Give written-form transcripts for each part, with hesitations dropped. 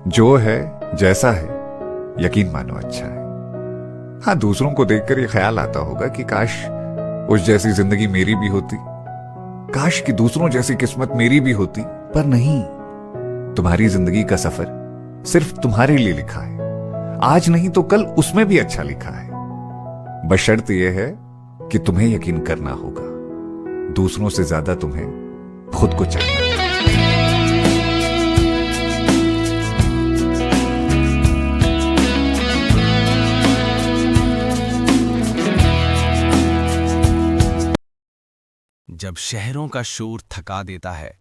जो है जैसा है, यकीन मानो अच्छा है। हाँ, दूसरों को देखकर ये ख्याल आता होगा कि काश उस जैसी जिंदगी मेरी भी होती, काश कि दूसरों जैसी किस्मत मेरी भी होती। पर नहीं, तुम्हारी जिंदगी का सफर सिर्फ तुम्हारे लिए लिखा है। आज नहीं तो कल उसमें भी अच्छा लिखा है। बशर्त यह है कि तुम्हें यकीन करना होगा, दूसरों से ज्यादा तुम्हें खुद को चाहना होगा। जब शहरों का शोर थका देता है,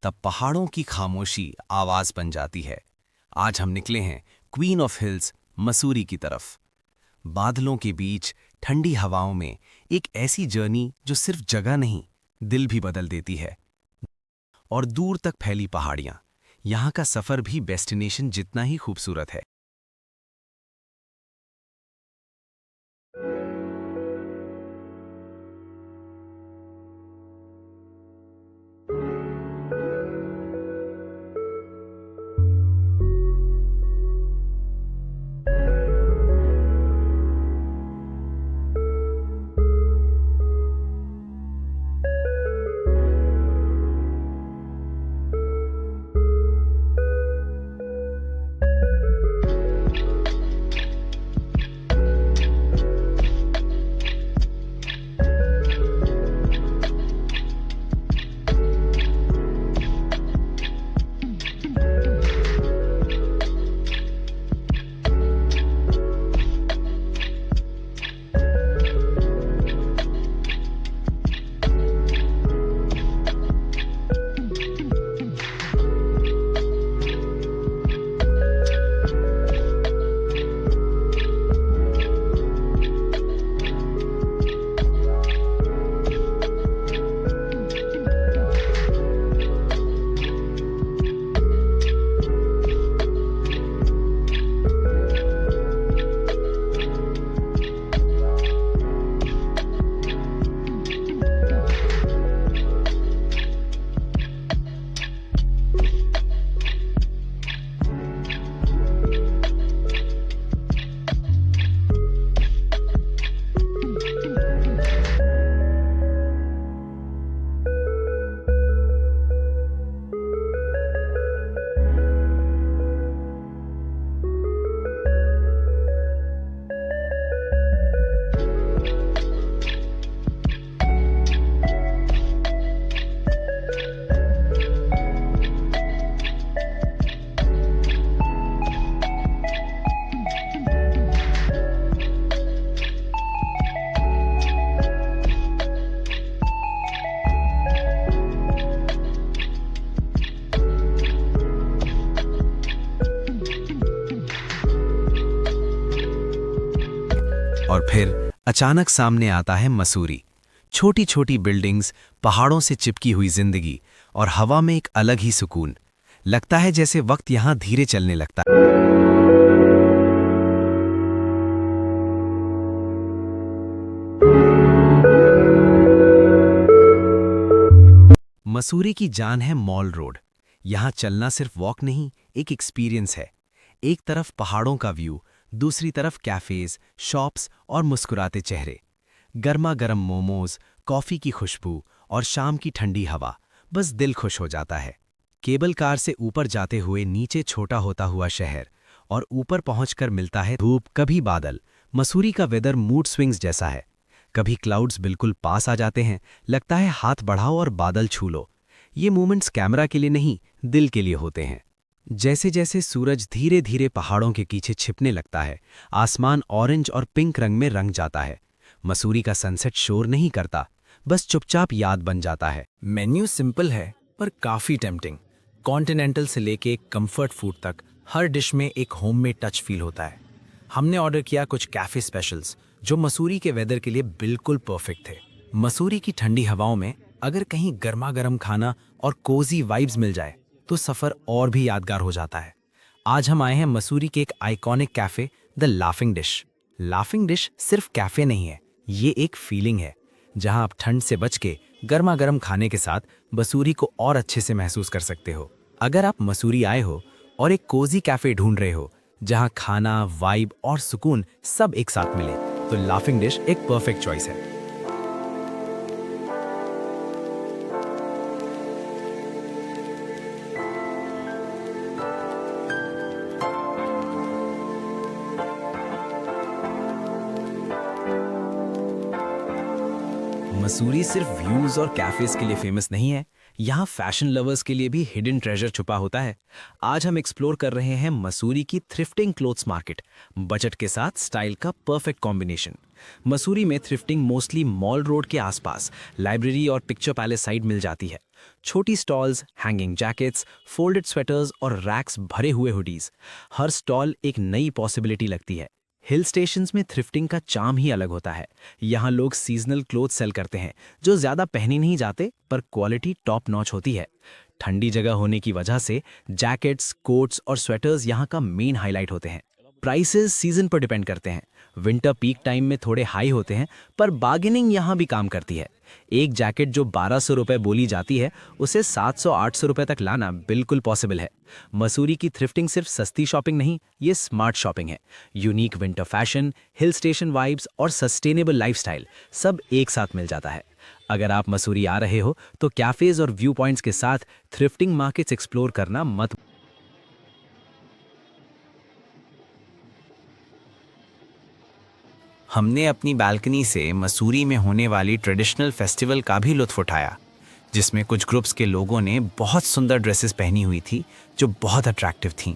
तब पहाड़ों की खामोशी आवाज बन जाती है। आज हम निकले हैं क्वीन ऑफ हिल्स मसूरी की तरफ। बादलों के बीच ठंडी हवाओं में एक ऐसी जर्नी जो सिर्फ जगह नहीं, दिल भी बदल देती है। और दूर तक फैली पहाड़ियां, यहां का सफर भी डेस्टिनेशन जितना ही खूबसूरत है। और फिर अचानक सामने आता है मसूरी। छोटी छोटी बिल्डिंग्स, पहाड़ों से चिपकी हुई जिंदगी और हवा में एक अलग ही सुकून। लगता है जैसे वक्त यहां धीरे चलने लगता है। मसूरी की जान है मॉल रोड। यहां चलना सिर्फ वॉक नहीं, एक एक्सपीरियंस है। एक तरफ पहाड़ों का व्यू, दूसरी तरफ कैफेज, शॉप्स और मुस्कुराते चेहरे। गर्मा गर्म मोमोज, कॉफी की खुशबू और शाम की ठंडी हवा, बस दिल खुश हो जाता है। केबल कार से ऊपर जाते हुए नीचे छोटा होता हुआ शहर, और ऊपर पहुंचकर मिलता है धूप, कभी बादल। मसूरी का वेदर मूड स्विंग्स जैसा है। कभी क्लाउड्स बिल्कुल पास आ जाते हैं, लगता है हाथ बढ़ाओ और बादल छू लो। ये मोमेंट्स कैमरा के लिए नहीं, दिल के लिए होते हैं। जैसे जैसे सूरज धीरे धीरे पहाड़ों के पीछे छिपने लगता है, आसमान ऑरेंज और पिंक रंग में रंग जाता है। मसूरी का सनसेट शोर नहीं करता, बस चुपचाप याद बन जाता है। मेन्यू सिंपल है पर काफी टेम्पटिंग। कॉन्टिनेंटल से लेके कंफर्ट फूड तक हर डिश में एक होममेड टच फील होता है। हमने ऑर्डर किया कुछ कैफे स्पेशल्स जो मसूरी के वेदर के लिए बिल्कुल परफेक्ट थे। मसूरी की ठंडी हवाओं में अगर कहीं गर्मा गर्म खाना और कोजी वाइब्स मिल जाए तो सफ़र और भी यादगार हो जाता है। आज हम आए हैं मसूरी के एक iconic cafe the laughing dish. Laughing dish सिर्फ कैफ़े नहीं है, ये एक फीलिंग है जहां आप ठंड से बच के गर्मा गर्म खाने के साथ मसूरी को और अच्छे से महसूस कर सकते हो। अगर आप मसूरी आए हो और एक कोजी कैफे ढूंढ रहे हो जहां खाना, वाइब और सुकून सब एक साथ मिले, तो लाफिंग डिश एक परफेक्ट चॉइस है। मसूरी सिर्फ व्यूज और कैफेज के लिए फेमस नहीं है, यहाँ फैशन लवर्स के लिए भी हिडन ट्रेजर छुपा होता है। आज हम एक्सप्लोर कर रहे हैं मसूरी की थ्रिफ्टिंग क्लोथ्स मार्केट, बजट के साथ स्टाइल का परफेक्ट कॉम्बिनेशन। मसूरी में थ्रिफ्टिंग मोस्टली मॉल रोड के आसपास लाइब्रेरी और पिक्चर पैलेस साइड मिल जाती है। छोटी stalls, hanging jackets, folded sweaters और रैक्स भरे हुए हुडीज, हर स्टॉल एक नई पॉसिबिलिटी लगती है। हिल स्टेशंस में थ्रिफ्टिंग का चार्म ही अलग होता है। यहाँ लोग सीजनल क्लोथ सेल करते हैं जो ज़्यादा पहने नहीं जाते, पर क्वालिटी टॉप नॉच होती है। ठंडी जगह होने की वजह से जैकेट्स, कोट्स और स्वेटर्स यहाँ का मेन हाईलाइट होते हैं। प्राइसेस सीजन पर डिपेंड करते हैं। विंटर पीक टाइम में थोड़े हाई होते हैं, पर बार्गेनिंग यहाँ भी काम करती है। एक जैकेट जो 1200 रुपये बोली जाती है, उसे 700-800 रुपये तक लाना बिल्कुल पॉसिबल है। मसूरी की थ्रिफ्टिंग सिर्फ सस्ती शॉपिंग नहीं, ये स्मार्ट शॉपिंग है। Unique winter fashion, hill station vibes और सस्टेनेबल लाइफस्टाइल सब एक साथ मिल जाता है। अगर आप मसूरी आ रहे हो तो कैफेज और व्यू पॉइंट्स के साथ थ्रिफ्टिंग मार्केट्स एक्सप्लोर करना मत। हमने अपनी बालकनी से मसूरी में होने वाली ट्रेडिशनल फेस्टिवल का भी लुत्फ उठाया, जिसमें कुछ ग्रुप्स के लोगों ने बहुत सुंदर ड्रेसेस पहनी हुई थी जो बहुत अट्रैक्टिव थीं।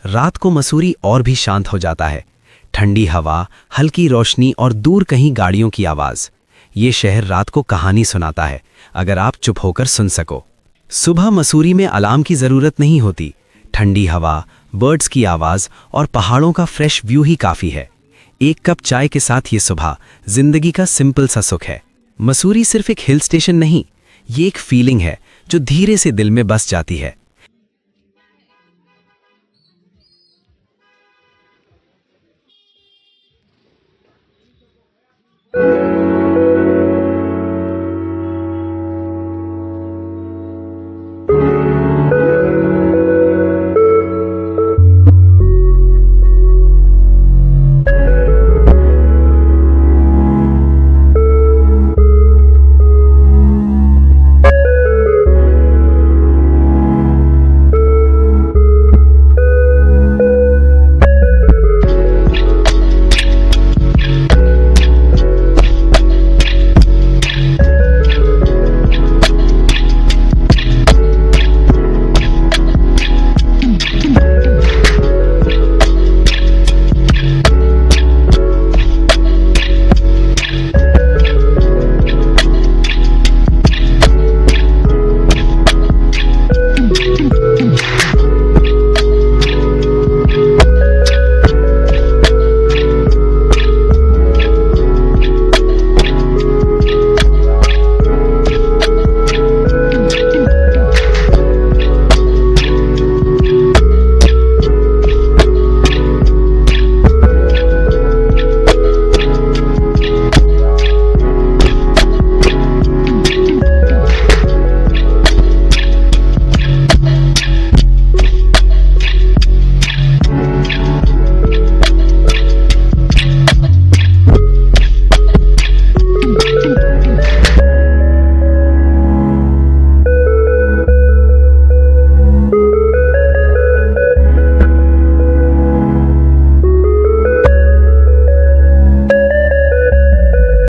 रात को मसूरी और भी शांत हो जाता है। ठंडी हवा, हल्की रोशनी और दूर कहीं गाड़ियों की आवाज। ये शहर रात को कहानी सुनाता है, अगर आप चुप होकर सुन सको। सुबह मसूरी में अलार्म की जरूरत नहीं होती। ठंडी हवा, बर्ड्स की आवाज और पहाड़ों का फ्रेश व्यू ही काफी है। एक कप चाय के साथ ये सुबह जिंदगी का सिंपल सा सुख है। मसूरी सिर्फ एक हिल स्टेशन नहीं, ये एक फीलिंग है जो धीरे से दिल में बस जाती है।